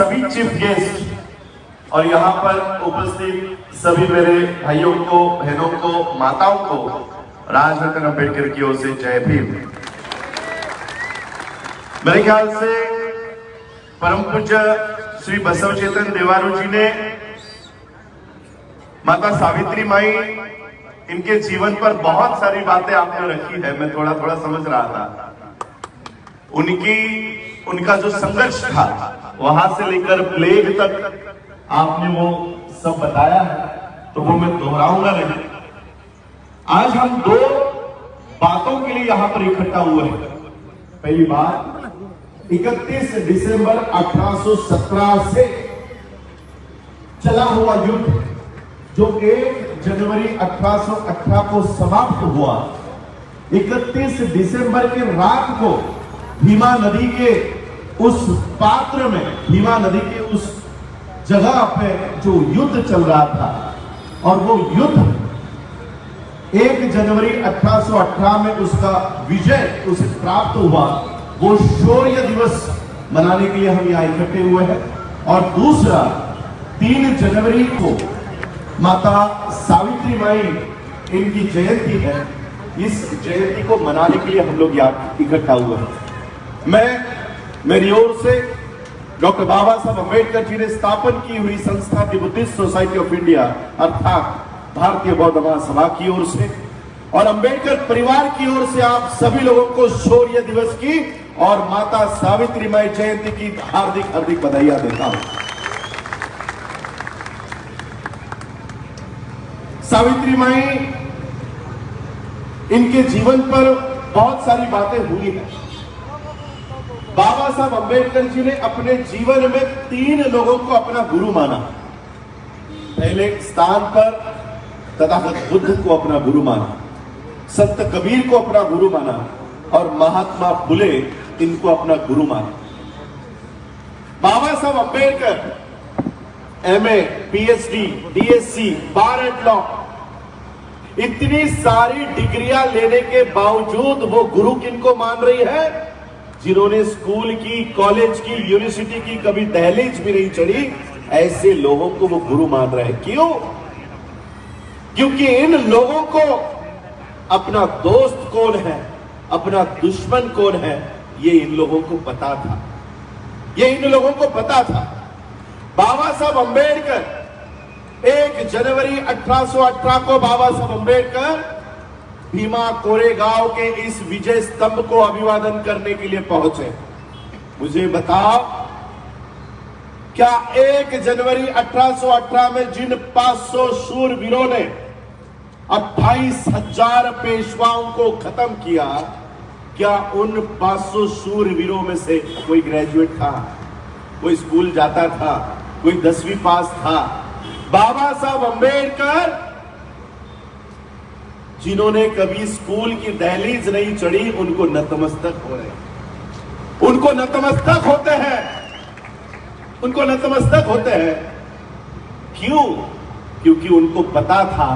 सभी chief guest और यहाँ पर उपस्थित सभी मेरे भाइयों को, बहनों को, माताओं को राजरत्न अम्बेडकर की ओर से जय भीम। मेरे ख्याल से परम पूज्य श्री बसवचेतन देवारू जी ने माता सावित्री माई, इनके जीवन पर बहुत सारी बातें आपने रखी है। मैं थोड़ा थोड़ा समझ रहा था। उनका जो संघर्ष था वहां से लेकर प्लेग तक आपने वो सब बताया है, तो वो मैं दोहराऊंगा नहीं। आज हम दो बातों के लिए यहां पर इकट्ठा हुए हैं। पहली बात, 31 दिसंबर 1817 से चला हुआ युद्ध जो 1 जनवरी 1818 को समाप्त हुआ, 31 दिसंबर के रात को भीमा नदी के उस पात्र में, भीमा नदी के उस जगह पे जो युद्ध चल रहा था, और वो युद्ध 1 जनवरी 1818 में उसका विजय उसे प्राप्त हुआ। वो शौर्य दिवस मनाने के लिए हम यहाँ इकट्ठे हुए हैं। और दूसरा, 3 जनवरी को माता सावित्री माई, इनकी जयंती है। इस जयंती को मनाने के लिए हम लोग यहाँ इकट्ठा हुए हैं। मेरी ओर से डॉक्टर बाबा साहब अम्बेडकर जी ने स्थापन की हुई संस्था दी बुद्धिस्ट सोसाइटी ऑफ इंडिया अर्थात भारतीय बौद्ध महासभा की ओर से और अम्बेडकर परिवार की ओर से आप सभी लोगों को शौर्य दिवस की और माता सावित्री माई जयंती की हार्दिक हार्दिक बधाइयां देता हूं। सावित्री माई, इनके जीवन पर बहुत सारी बातें हुई हैं। बाबा साहब अम्बेडकर जी ने अपने जीवन में 3 लोगों को अपना गुरु माना। पहले स्थान पर तथागत बुद्ध को अपना गुरु माना, संत कबीर को अपना गुरु माना और महात्मा फुले, इनको अपना गुरु माना। बाबा Saheb Ambedkar MA, PhD, DSC, bar and law, इतनी सारी डिग्रियां लेने के बावजूद वो गुरु किनको मान रही है? जिन्होंने स्कूल की, कॉलेज की, यूनिवर्सिटी की कभी दहलीज भी नहीं चढ़ी, ऐसे लोगों को वो गुरु मान रहे हैं। क्यों? क्योंकि इन लोगों को अपना दोस्त कौन है, अपना दुश्मन कौन है, ये इन लोगों को पता था। ये इन लोगों को पता था। बाबा साहब अम्बेडकर 1 जनवरी 1818 को बाबा साहब अम्बेडकर भीमा कोरेगांव के इस विजय स्तंभ को अभिवादन करने के लिए पहुंचे। मुझे बताओ, क्या 1 जनवरी 1818 में जिन 500 शूरवीरों ने 28,000 पेशवाओं को खत्म किया, क्या उन 500 शूरवीरों में से कोई ग्रेजुएट था, कोई स्कूल जाता था, कोई 10वीं पास था? बाबा साहब अम्बेडकर, जिन्होंने कभी स्कूल की दहलीज नहीं चढ़ी, उनको नतमस्तक हो रहे, उनको नतमस्तक होते हैं, उनको नतमस्तक होते हैं। क्यों? क्योंकि उनको पता था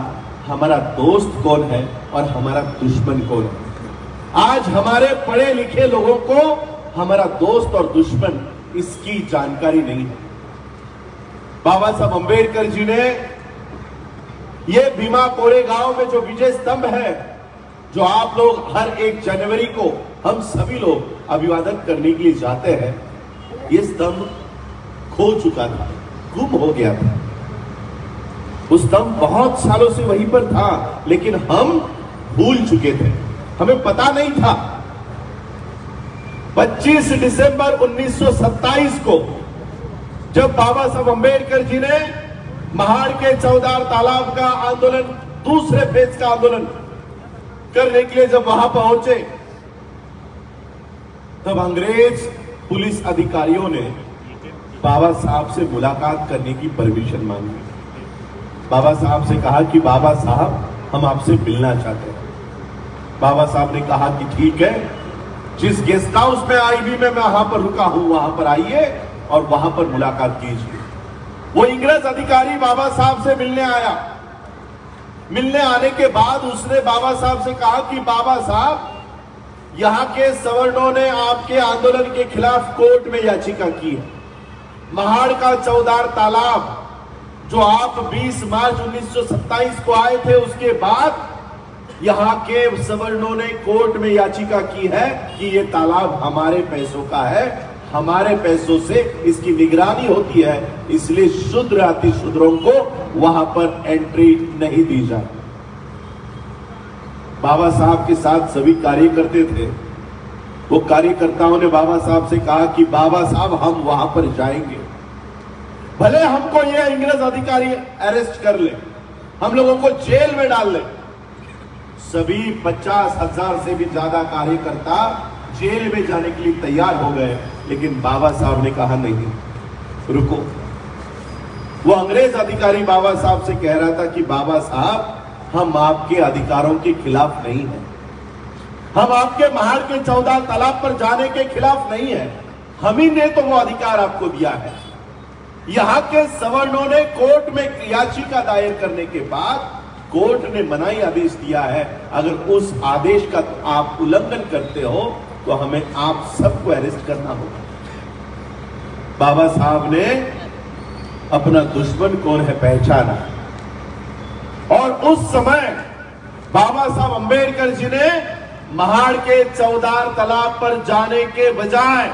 हमारा दोस्त कौन है और हमारा दुश्मन कौन है। आज हमारे पढ़े लिखे लोगों को हमारा दोस्त और दुश्मन इसकी जानकारी नहीं है। बाबा साहब अम्बेडकर जी ने ये भीमा कोरेगांव में जो विजय स्तंभ है, जो आप लोग हर 1 जनवरी को हम सभी लोग अभिवादन करने के लिए जाते हैं, ये स्तंभ खो चुका था, गुम हो गया था। उस स्तंभ बहुत सालों से वहीं पर था, लेकिन हम भूल चुके थे, हमें पता नहीं था। 25 दिसंबर 1927 को जब बाबा साहब अम्बेडकर जी ने महाड़ के चौदार तालाब का आंदोलन, दूसरे फेज का आंदोलन करने के लिए जब वहां पहुंचे, तब अंग्रेज पुलिस अधिकारियों ने बाबा साहब से मुलाकात करने की परमिशन मांगी। बाबा साहब से कहा कि बाबा साहब, हम आपसे मिलना चाहते हैं। बाबा साहब ने कहा कि ठीक है, जिस गेस्ट हाउस में आईबी में मैं वहां पर रुका हूं, वहां पर आइए और वहां पर मुलाकात कीजिए। वो इंग्रज अधिकारी बाबा साहब से मिलने आया। मिलने आने के बाद उसने बाबा साहब से कहा कि बाबा साहब, यहाँ के सवर्णों ने आपके आंदोलन के खिलाफ कोर्ट में याचिका की है। महाड़ का चौदार तालाब जो आप 20 मार्च 1927 को आए थे, उसके बाद यहां के सवर्णों ने कोर्ट में याचिका की है कि ये तालाब हमारे पैसों का है, हमारे पैसों से इसकी निगरानी होती है, इसलिए शूद्र अति शूद्रों को वहां पर एंट्री नहीं दी जाए। बाबा साहब के साथ सभी कार्यकर्ते थे। वो कार्यकर्ताओं ने बाबा साहब से कहा कि बाबा साहब हम वहां पर जाएंगे, भले हमको ये अंग्रेज अधिकारी अरेस्ट कर ले, हम लोगों को जेल में डाल ले। सभी 50,000 से भी ज्यादा कार्यकर्ता जेल में जाने के लिए तैयार हो गए, लेकिन बाबा साहब ने कहा नहीं, रुको। वो अंग्रेज अधिकारी बाबा साहब से कह रहा था कि बाबा साहब हम आपके अधिकारों के खिलाफ नहीं हैं, हम आपके महाड़ के 14 तालाब पर जाने के खिलाफ नहीं है, हम ही ने तो वो अधिकार आपको दिया है। यहां के सवर्णों ने कोर्ट में याचिका दायर करने के बाद कोर्ट ने मनाही आदेश दिया है, अगर उस आदेश का आप उल्लंघन करते हो तो हमें आप सबको अरेस्ट करना होगा। बाबा साहब ने अपना दुश्मन कौन है पहचाना, और उस समय बाबा साहब अंबेडकर जी ने महाड़ के चौदार तालाब पर जाने के बजाय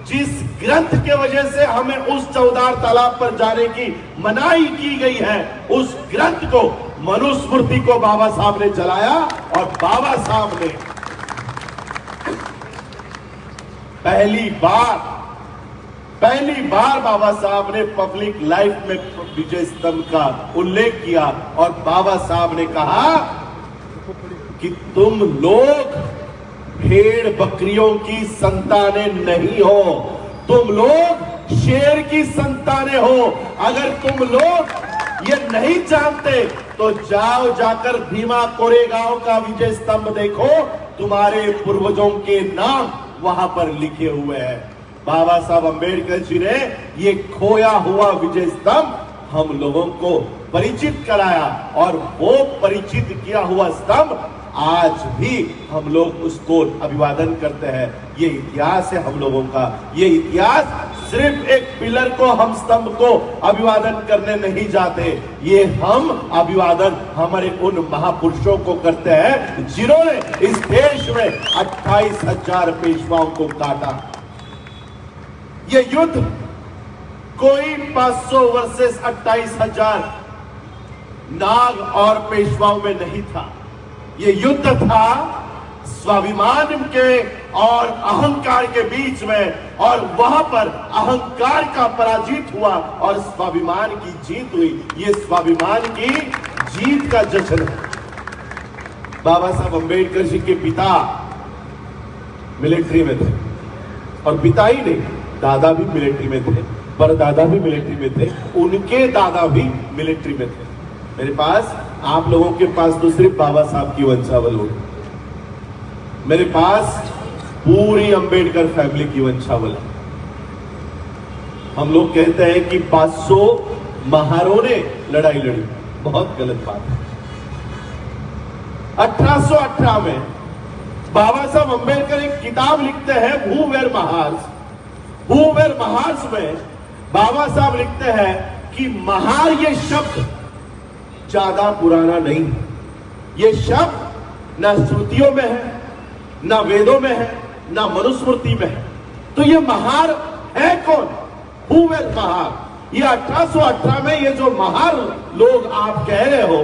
जिस ग्रंथ के वजह से हमें उस चौदार तालाब पर जाने की मनाही की गई है, उस ग्रंथ को, मनुस्मृति को बाबा साहब ने जलाया। और बाबा साहब ने पहली बार बाबा साहब ने पब्लिक लाइफ में विजय स्तंभ का उल्लेख किया, और बाबा साहब ने कहा कि तुम लोग भेड़ बकरियों की संतानें नहीं हो, तुम लोग शेर की संतानें हो। अगर तुम लोग ये नहीं जानते तो जाओ जाकर भीमा कोरेगांव का विजय स्तंभ देखो, तुम्हारे पूर्वजों के नाम वहां पर लिखे हुए हैं। बाबा साहब अंबेडकर जी ने ये खोया हुआ विजय स्तंभ हम लोगों को परिचित कराया, और वो परिचित किया हुआ स्तंभ आज भी हम लोग उसको अभिवादन करते हैं। ये इतिहास है हम लोगों का। ये इतिहास सिर्फ एक पिलर को, हम स्तंभ को अभिवादन करने नहीं जाते, ये हम अभिवादन हमारे उन महापुरुषों को करते हैं जिन्होंने इस देश में 28,000 पेशवाओं को काटा। ये युद्ध कोई 500 वर्सेस 28,000 नाग और पेशवाओं में नहीं था, ये युद्ध था स्वाभिमान के और अहंकार के बीच में, और वहां पर अहंकार का पराजित हुआ और स्वाभिमान की जीत हुई। ये स्वाभिमान की जीत का जश्न है। बाबा साहब अंबेडकर जी के पिता मिलिट्री में थे, और पिता ही नहीं, दादा भी मिलिट्री में थे, परदादा भी मिलिट्री में थे, उनके दादा भी मिलिट्री में थे। मेरे पास, आप लोगों के पास तो सिर्फ बाबा साहब की वंशावल होगी, मेरे पास पूरी अंबेडकर फैमिली की वंशावल है। हम लोग कहते हैं कि 500 महारों ने लड़ाई लड़ी, बहुत गलत बात है। 1818 में बाबा साहब अंबेडकर एक किताब लिखते हैं, हू where Mahars. Who where Mahars में बाबा साहब लिखते हैं कि महार ये शब्द ज्यादा पुराना नहीं है, ये शब्द ना श्रुतियों में है, ना वेदों में है, ना मनुस्मृति में है। तो ये महार है कौन? हू वेर महार? ये 1818 में ये जो महार लोग आप कह रहे हो,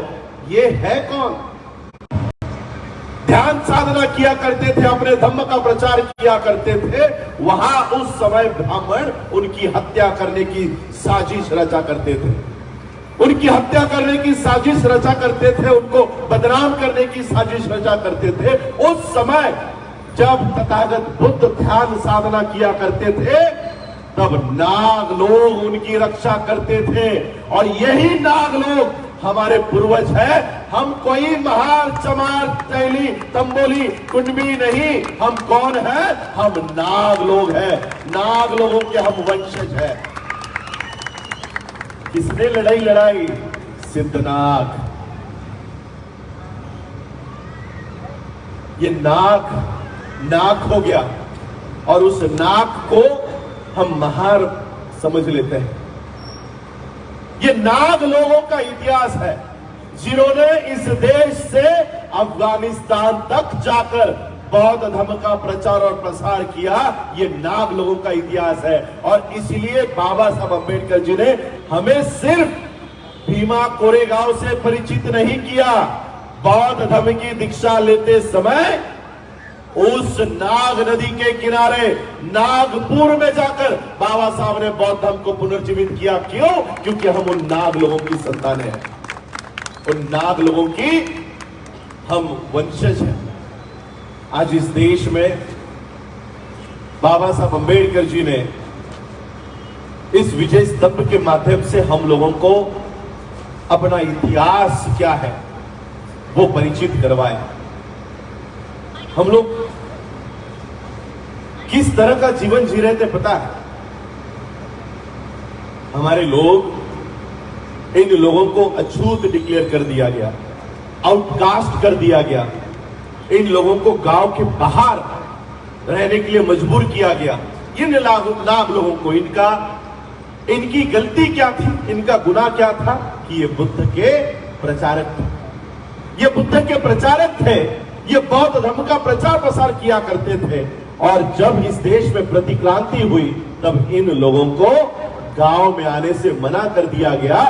ये है कौन? ध्यान साधना किया करते थे, अपने धम्म का प्रचार किया करते थे, वहां उस समय ब्राह्मण उनकी हत्या करने की साजिश रचा करते थे, उनकी हत्या करने की साजिश रचा करते थे, उनको बदनाम करने की साजिश रचा करते थे। उस समय जब तथागत बुद्ध ध्यान साधना किया करते थे, तब नाग लोग उनकी रक्षा करते थे, और यही नाग लोग हमारे पूर्वज है। हम कोई महार, चमार, तैली, तंबोली, कुंडवी नहीं, हम कौन है? हम नाग लोग हैं, नाग लोगों के हम वंशज हैं। किसने लड़ाई लड़ाई? सिद्धनाग। ये नाक हो गया, और उस नाक को हम महार समझ लेते हैं। ये नाग लोगों का इतिहास है जिन्होंने इस देश से अफगानिस्तान तक जाकर बौद्ध धर्म का प्रचार और प्रसार किया। ये नाग लोगों का इतिहास है और इसलिए बाबा साहब अंबेडकर जी ने हमें सिर्फ भीमा कोरेगांव से परिचित नहीं किया। बौद्ध धर्म की दीक्षा लेते समय उस नाग नदी के किनारे नागपुर में जाकर बाबा साहब ने बौद्ध धर्म को पुनर्जीवित किया। क्यों? क्योंकि हम उन नाग लोगों की संतानें हैं, उन नाग लोगों की हम वंशज हैं। आज इस देश में बाबा साहब अंबेडकर जी ने इस विजय स्तंभ के माध्यम से हम लोगों को अपना इतिहास क्या है वो परिचित करवाए। हम लोग किस तरह का जीवन जी रहे थे पता है? हमारे लोग, इन लोगों को अछूत डिक्लेयर कर दिया गया, आउटकास्ट कर दिया गया। इन लोगों को गांव के बाहर रहने के लिए मजबूर किया गया। इन नाग लोगों को इनकी गलती क्या थी, इनका गुनाह क्या था कि ये बुद्ध के प्रचारक थे। ये बुद्ध के प्रचारक थे, ये बौद्ध धर्म का प्रचार प्रसार किया करते थे। और जब इस देश में प्रतिक्रांति हुई तब इन लोगों को गांव में आने से मना कर दिया गया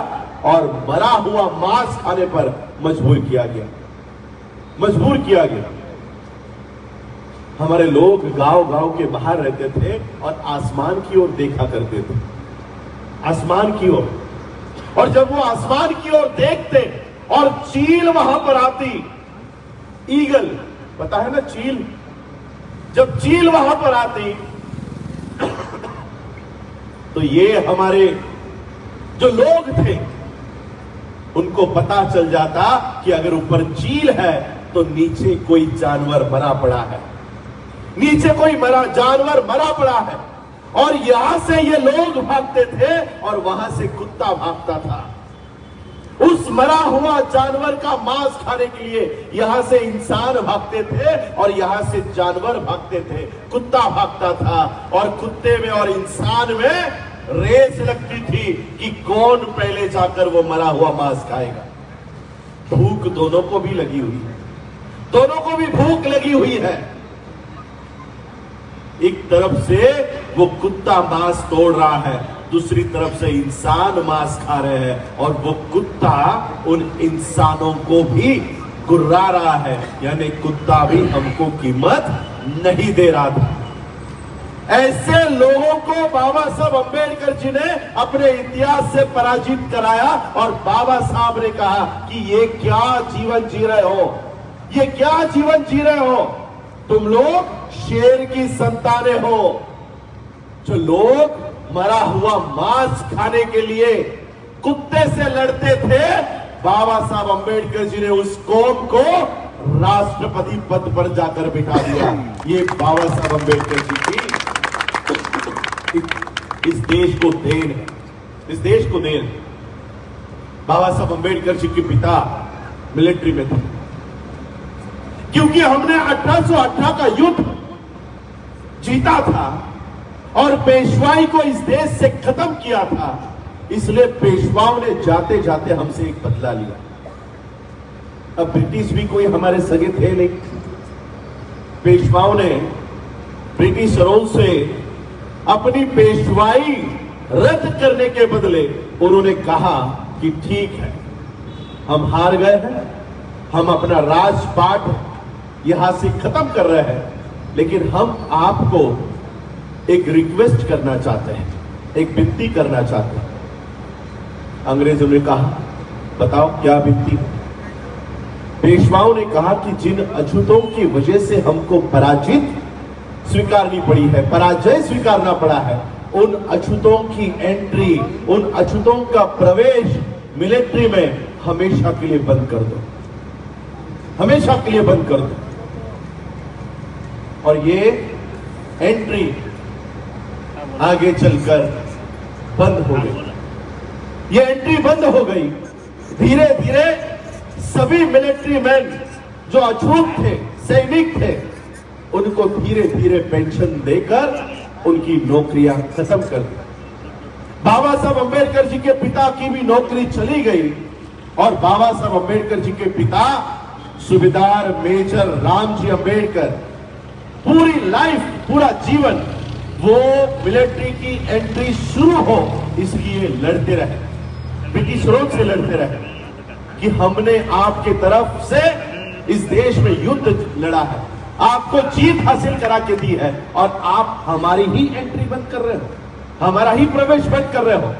और मरा हुआ मांस खाने पर मजबूर किया गया। हमारे लोग गांव के बाहर रहते थे और आसमान की ओर देखा करते थे, आसमान की ओर। और जब वो आसमान की ओर देखते और चील वहां पर आती, ईगल, पता है ना चील, जब चील वहां पर आती तो ये हमारे जो लोग थे उनको पता चल जाता कि अगर ऊपर चील है तो नीचे कोई जानवर मरा पड़ा है, नीचे कोई जानवर मरा पड़ा है। और यहां से ये लोग भागते थे और वहां से कुत्ता भागता था। उस मरा हुआ जानवर का मांस खाने के लिए यहां से इंसान भागते थे और यहां से जानवर भागते थे, कुत्ता भागता था। और कुत्ते में और इंसान में रेस लगती थी कि कौन पहले जाकर वो मरा हुआ मांस खाएगा। भूख दोनों को भी लगी हुई है, दोनों को भी भूख लगी हुई है। एक तरफ से वो कुत्ता मांस तोड़ रहा है, दूसरी तरफ से इंसान मांस खा रहे हैं और वो कुत्ता उन इंसानों को भी गुर्रा रहा है, यानी कुत्ता भी हमको कीमत नहीं दे रहा था। ऐसे लोगों को बाबा साहब अंबेडकर जी ने अपने इतिहास से पराजित कराया और बाबा साहब ने कहा कि ये क्या जीवन जी रहे हो, ये क्या जीवन जी रहे हो, तुम लोग शेर की संतानें हो। जो लोग मरा हुआ मांस खाने के लिए कुत्ते से लड़ते थे, बाबा साहब अंबेडकर जी ने उस कौम को राष्ट्रपति पद पर जाकर बिठा दिया। ये बाबा साहब अंबेडकर जी की इस देश को देन है, इस देश को देन। बाबा साहब अंबेडकर जी के पिता मिलिट्री में थे। क्योंकि हमने 1818 का युद्ध जीता था और पेशवाई को इस देश से खत्म किया था, इसलिए पेशवाओं ने जाते जाते हमसे एक बदला लिया। अब ब्रिटिश भी कोई हमारे सगे थे नहीं। पेशवाओं ने ब्रिटिशरों से अपनी पेशवाई रद्द करने के बदले उन्होंने कहा कि ठीक है, हम हार गए हैं, हम अपना राजपाट यहां से खत्म कर रहे हैं, लेकिन हम आपको एक रिक्वेस्ट करना चाहते हैं, एक विनती करना चाहते हैं। अंग्रेजों ने कहा, बताओ क्या विनती? पेशवाओं ने कहा कि जिन अछूतों की वजह से हमको पराजित स्वीकारनी पड़ी है, पराजय स्वीकारना पड़ा है, उन अछूतों की एंट्री, उन अछूतों का प्रवेश मिलिट्री में हमेशा के लिए बंद कर दो, हमेशा के लिए बंद कर दो। और ये एंट्री आगे चलकर बंद हो गई। ये एंट्री बंद हो गई। धीरे धीरे सभी मिलिट्री मैन जो अछूत थे, सैनिक थे, उनको धीरे धीरे पेंशन देकर उनकी नौकरियां खत्म कर दी। बाबा साहब अंबेडकर जी के पिता की भी नौकरी चली गई और बाबा साहब अंबेडकर जी के पिता सूबेदार मेजर रामजी अंबेडकर पूरी लाइफ, पूरा जीवन वो मिलिट्री की एंट्री शुरू हो इसलिए लड़ते रहे, ब्रिटिशरों से लड़ते रहे कि हमने आपके तरफ से इस देश में युद्ध लड़ा है, आपको जीत हासिल करा के दी है और आप हमारी ही एंट्री बंद कर रहे हो, हमारा ही प्रवेश बंद कर रहे हो।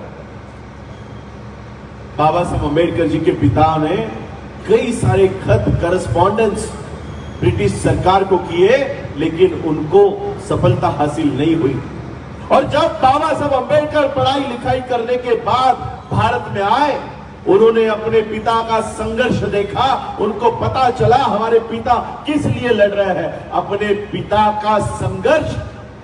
बाबा साहब अंबेडकर जी के पिता ने कई सारे खत करस्पॉन्डेंस ब्रिटिश सरकार को किए, लेकिन उनको सफलता हासिल नहीं हुई। और जब बाबा साहब अंबेडकर पढ़ाई लिखाई करने के बाद भारत में आए, उन्होंने अपने पिता का संघर्ष देखा, उनको पता चला हमारे पिता किस लिए लड़ रहे हैं। अपने पिता का संघर्ष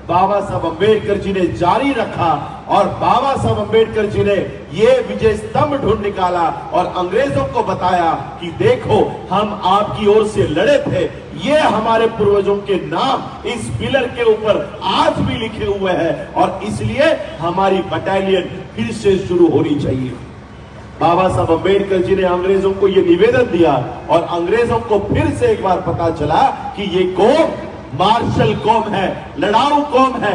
बाबा साहब अंबेडकर जी ने जारी रखा और बाबा साहब अंबेडकर जी ने ये विजय स्तंभ ढूंढ निकाला और अंग्रेजों को बताया कि देखो हम आपकी ओर से लड़े थे, ये हमारे पूर्वजों के नाम इस पिलर के ऊपर आज भी लिखे हुए हैं और इसलिए हमारी बटालियन फिर से शुरू होनी चाहिए। बाबा साहब अंबेडकर जी ने अंग्रेजों को यह निवेदन दिया और अंग्रेजों को फिर से एक बार पता चला कि ये कौम मार्शल कौम है, लड़ाऊ कौम है,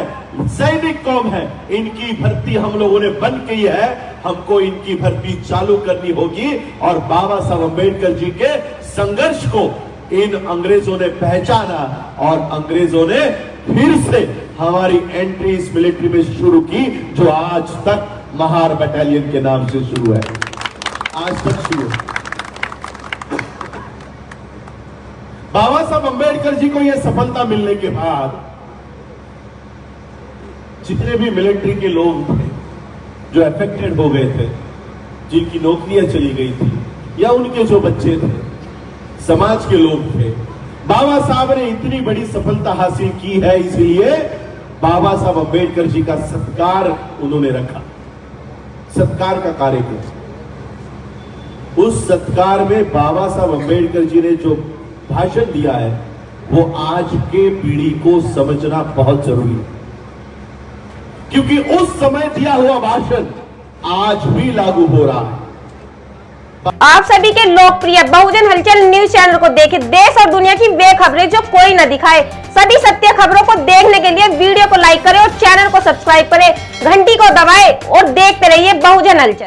सैनिक कौम है, इनकी भर्ती हम लोगों ने बंद की है, हमको इनकी भर्ती चालू करनी होगी। और बाबा साहब अंबेडकर जी के संघर्ष को इन अंग्रेजों ने पहचाना और अंग्रेजों ने फिर से हमारी एंट्री इस मिलिट्री में शुरू की, जो आज तक महार बटालियन के नाम से शुरू है, आज तक शुरू है। बाबा साहब अंबेडकर जी को यह सफलता मिलने के बाद जितने भी मिलिट्री के लोग थे जो अफेक्टेड हो गए थे, जिनकी नौकरियां चली गई थी या उनके जो बच्चे थे, समाज के लोग थे, बाबा साहब ने इतनी बड़ी सफलता हासिल की है, इसलिए बाबा साहब अंबेडकर जी का सत्कार उन्होंने रखा, सत्कार का कार्य किया। उस सत्कार में बाबा साहब अंबेडकर जी ने जो भाषण दिया है वो आज के पीढ़ी को समझना बहुत जरूरी है, क्योंकि उस समय दिया हुआ भाषण आज भी लागू हो रहा है। आप सभी के लोकप्रिय बहुजन हलचल न्यूज चैनल को देखें, देश और दुनिया की वे खबरें जो कोई न दिखाए। सभी सत्य खबरों को देखने के लिए वीडियो को लाइक करें और चैनल को सब्सक्राइब करें, घंटी को दबाएं और देखते रहिए बहुजन हलचल।